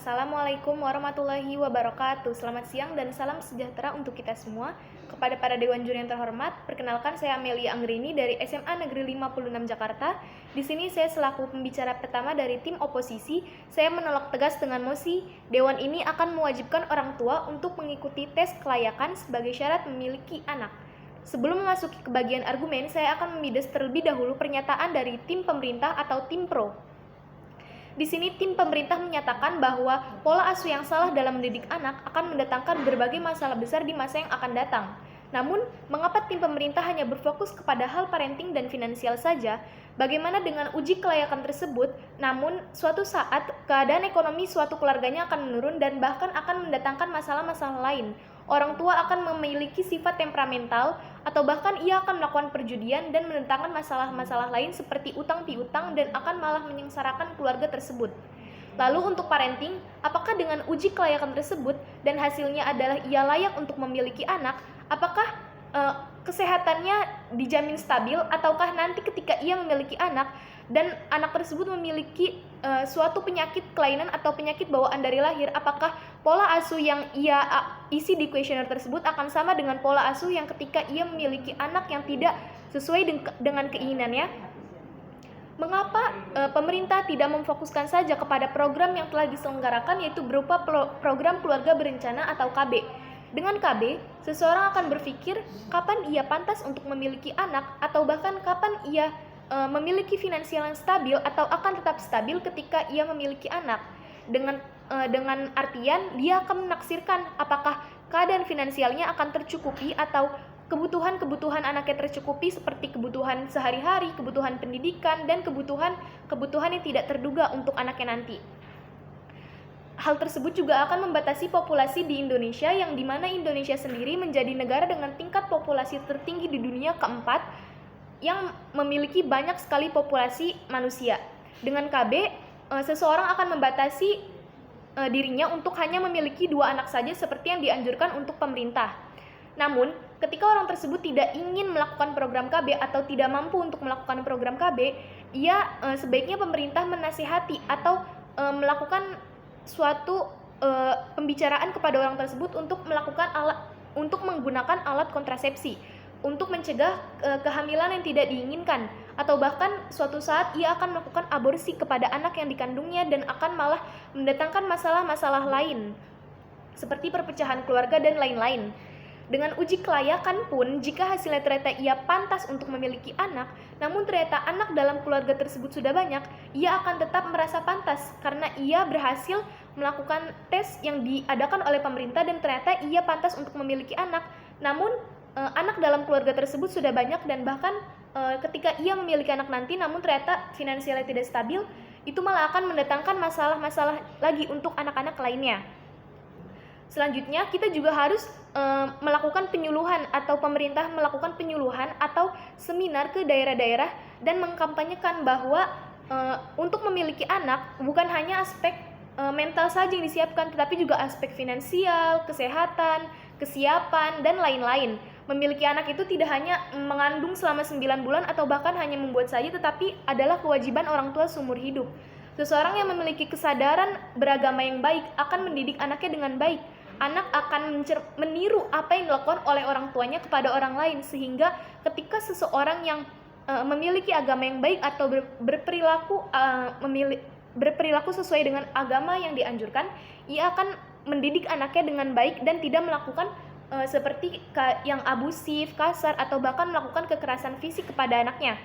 Assalamualaikum warahmatullahi wabarakatuh. Selamat siang dan salam sejahtera untuk kita semua. Kepada para dewan juri yang terhormat, perkenalkan saya Amelia Anggrini dari SMA Negeri 56 Jakarta. Di sini saya selaku pembicara pertama dari tim oposisi. Saya menolak tegas dengan mosi, dewan ini akan mewajibkan orang tua untuk mengikuti tes kelayakan sebagai syarat memiliki anak. Sebelum memasuki ke bagian argumen, saya akan membidas terlebih dahulu pernyataan dari tim pemerintah atau tim pro. Di sini tim pemerintah menyatakan bahwa pola asuh yang salah dalam mendidik anak akan mendatangkan berbagai masalah besar di masa yang akan datang. Namun, mengapa tim pemerintah hanya berfokus kepada hal parenting dan finansial saja? Bagaimana dengan uji kelayakan tersebut? Namun, suatu saat keadaan ekonomi suatu keluarganya akan menurun dan bahkan akan mendatangkan masalah-masalah lain. Orang tua akan memiliki sifat temperamental atau bahkan ia akan melakukan perjudian dan mendatangkan masalah-masalah lain seperti utang piutang dan akan malah menyengsarakan keluarga tersebut. Lalu untuk parenting, apakah dengan uji kelayakan tersebut dan hasilnya adalah ia layak untuk memiliki anak, apakah kesehatannya dijamin stabil ataukah nanti ketika ia memiliki anak dan anak tersebut memiliki suatu penyakit kelainan atau penyakit bawaan dari lahir, apakah pola asuh yang ia isi di kuesioner tersebut akan sama dengan pola asuh yang ketika ia memiliki anak yang tidak sesuai dengan keinginannya? Mengapa pemerintah tidak memfokuskan saja kepada program yang telah diselenggarakan, yaitu berupa program keluarga berencana atau KB? Dengan KB, seseorang akan berpikir kapan ia pantas untuk memiliki anak atau bahkan kapan ia memiliki finansial yang stabil atau akan tetap stabil ketika ia memiliki anak. Dengan artian dia akan menaksirkan apakah keadaan finansialnya akan tercukupi atau kebutuhan anaknya tercukupi seperti kebutuhan sehari-hari, kebutuhan pendidikan, dan kebutuhan yang tidak terduga untuk anaknya nanti. Hal tersebut juga akan membatasi populasi di Indonesia, yang dimana Indonesia sendiri menjadi negara dengan tingkat populasi tertinggi di dunia keempat yang memiliki banyak sekali populasi manusia. Dengan KB, seseorang akan membatasi dirinya untuk hanya memiliki 2 anak saja seperti yang dianjurkan untuk pemerintah. Namun, ketika orang tersebut tidak ingin melakukan program KB atau tidak mampu untuk melakukan program KB, sebaiknya pemerintah menasihati atau melakukan suatu pembicaraan kepada orang tersebut untuk menggunakan alat kontrasepsi untuk mencegah kehamilan yang tidak diinginkan, atau bahkan suatu saat ia akan melakukan aborsi kepada anak yang dikandungnya dan akan malah mendatangkan masalah-masalah lain seperti perpecahan keluarga dan lain-lain. Dengan uji kelayakan pun, jika hasilnya ternyata ia pantas untuk memiliki anak, namun ternyata anak dalam keluarga tersebut sudah banyak, ia akan tetap merasa pantas karena ia berhasil melakukan tes yang diadakan oleh pemerintah dan ternyata ia pantas untuk memiliki anak. Namun anak dalam keluarga tersebut sudah banyak dan bahkan ketika ia memiliki anak nanti namun ternyata finansialnya tidak stabil, itu malah akan mendatangkan masalah-masalah lagi untuk anak-anak lainnya. Selanjutnya, kita juga harus melakukan penyuluhan atau pemerintah melakukan penyuluhan atau seminar ke daerah-daerah dan mengkampanyekan bahwa untuk memiliki anak bukan hanya aspek mental saja yang disiapkan, tetapi juga aspek finansial, kesehatan, kesiapan, dan lain-lain. Memiliki anak itu tidak hanya mengandung selama 9 bulan atau bahkan hanya membuat saja, tetapi adalah kewajiban orang tua seumur hidup. Seseorang yang memiliki kesadaran beragama yang baik akan mendidik anaknya dengan baik. Anak akan meniru apa yang dilakukan oleh orang tuanya kepada orang lain, sehingga ketika seseorang yang memiliki agama yang baik atau berperilaku sesuai dengan agama yang dianjurkan, ia akan mendidik anaknya dengan baik dan tidak melakukan seperti yang abusif, kasar, atau bahkan melakukan kekerasan fisik kepada anaknya.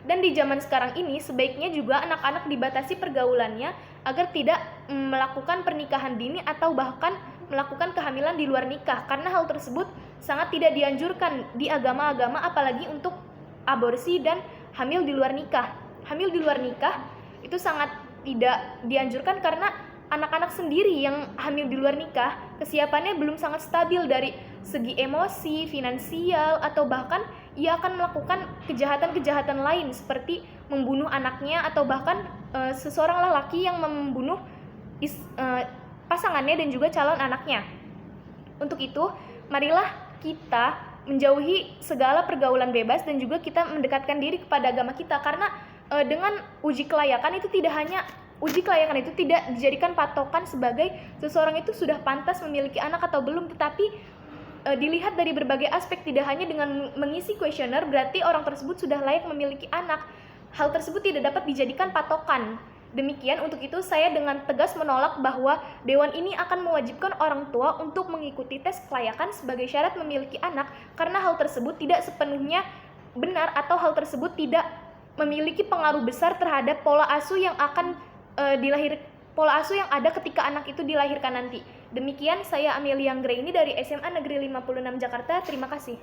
Dan di zaman sekarang ini, sebaiknya juga anak-anak dibatasi pergaulannya agar tidak melakukan pernikahan dini atau bahkan melakukan kehamilan di luar nikah, karena hal tersebut sangat tidak dianjurkan di agama-agama, apalagi untuk aborsi dan hamil di luar nikah. Hamil di luar nikah itu sangat tidak dianjurkan karena anak-anak sendiri yang hamil di luar nikah, kesiapannya belum sangat stabil dari segi emosi, finansial, atau bahkan ia akan melakukan kejahatan-kejahatan lain seperti membunuh anaknya atau bahkan seseorang lelaki yang membunuh pasangannya dan juga calon anaknya. Untuk itu, marilah kita menjauhi segala pergaulan bebas dan juga kita mendekatkan diri kepada agama kita, karena dengan uji kelayakan itu tidak hanya uji kelayakan itu tidak dijadikan patokan sebagai seseorang itu sudah pantas memiliki anak atau belum, tetapi dilihat dari berbagai aspek. Tidak hanya dengan mengisi kuesioner berarti orang tersebut sudah layak memiliki anak. Hal tersebut tidak dapat dijadikan patokan. Demikian, untuk itu saya dengan tegas menolak bahwa Dewan ini akan mewajibkan orang tua untuk mengikuti tes kelayakan sebagai syarat memiliki anak, karena hal tersebut tidak sepenuhnya benar atau hal tersebut tidak memiliki pengaruh besar terhadap pola asuh yang akan pola asuh yang ada ketika anak itu dilahirkan nanti. Demikian, saya Amelia Anggraini dari SMA Negeri 56 Jakarta. Terima kasih.